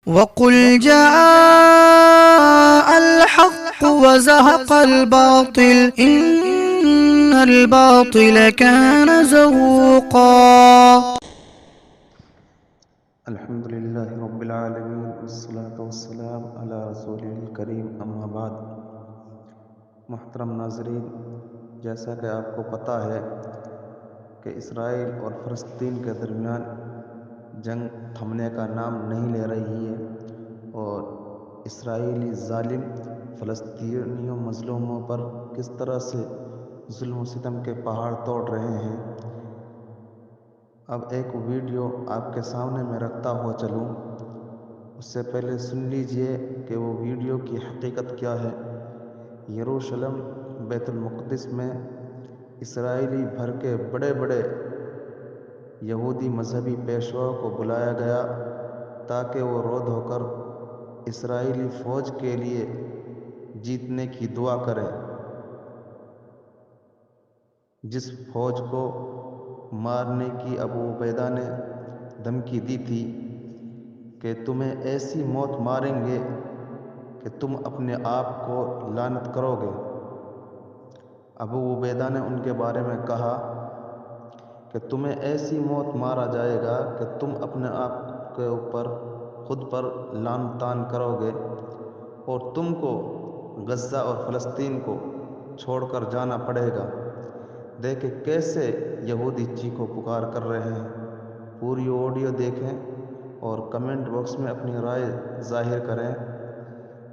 وقل جاء الحق وزهق الباطل إن الباطل كان زهوقا. الحمد للہ رب العالمین والصلاة والسلام علی رسولہ الکریم اما بعد. محترم ناظرین، جیسا کہ آپ کو پتہ ہے کہ اسرائیل اور فلسطین کے درمیان جنگ تھمنے کا نام نہیں لے رہی ہے اور اسرائیلی ظالم فلسطینیوں مظلوموں پر کس طرح سے ظلم و ستم کے پہاڑ توڑ رہے ہیں. اب ایک ویڈیو آپ کے سامنے میں رکھتا ہوا چلوں. اس سے پہلے سن لیجئے کہ وہ ویڈیو کی حقیقت کیا ہے. یروشلم بیت المقدس میں اسرائیلی بھر کے بڑے بڑے یہودی مذہبی پیشواؤں کو بلایا گیا تاکہ وہ رو دھو کر اسرائیلی فوج کے لیے جیتنے کی دعا کریں، جس فوج کو مارنے کی ابو عبیدہ نے دھمکی دی تھی کہ تمہیں ایسی موت ماریں گے کہ تم اپنے آپ کو لعنت کرو گے. ابو عبیدہ نے ان کے بارے میں کہا کہ تمہیں ایسی موت مارا جائے گا کہ تم اپنے آپ کے اوپر خود پر لعن طعن کرو گے اور تم کو غزہ اور فلسطین کو چھوڑ کر جانا پڑے گا. دیکھیں کیسے یہودی چیخو پکار کر رہے ہیں. پوری آڈیو دیکھیں اور کمنٹ باکس میں اپنی رائے ظاہر کریں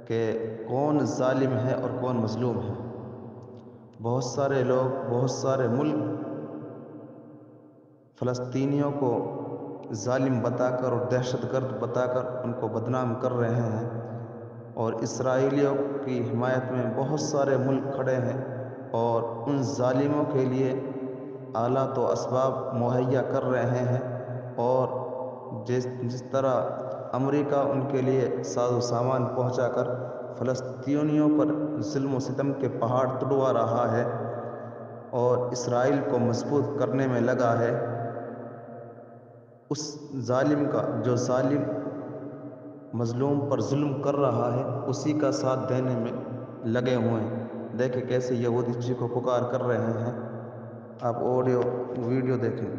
کہ کون ظالم ہے اور کون مظلوم ہے. بہت سارے لوگ، بہت سارے ملک فلسطینیوں کو ظالم بتا کر اور دہشت گرد بتا کر ان کو بدنام کر رہے ہیں اور اسرائیلیوں کی حمایت میں بہت سارے ملک کھڑے ہیں اور ان ظالموں کے لیے آلات و اسباب مہیا کر رہے ہیں. اور جس طرح امریکہ ان کے لیے ساز و سامان پہنچا کر فلسطینیوں پر ظلم و ستم کے پہاڑ توڑوا رہا ہے اور اسرائیل کو مضبوط کرنے میں لگا ہے، اس ظالم کا، جو ظالم مظلوم پر ظلم کر رہا ہے، اسی کا ساتھ دینے میں لگے ہوئے ہیں. دیکھیں کیسے یہودی چیخو پکار کر رہے ہیں. آپ ویڈیو دیکھیں.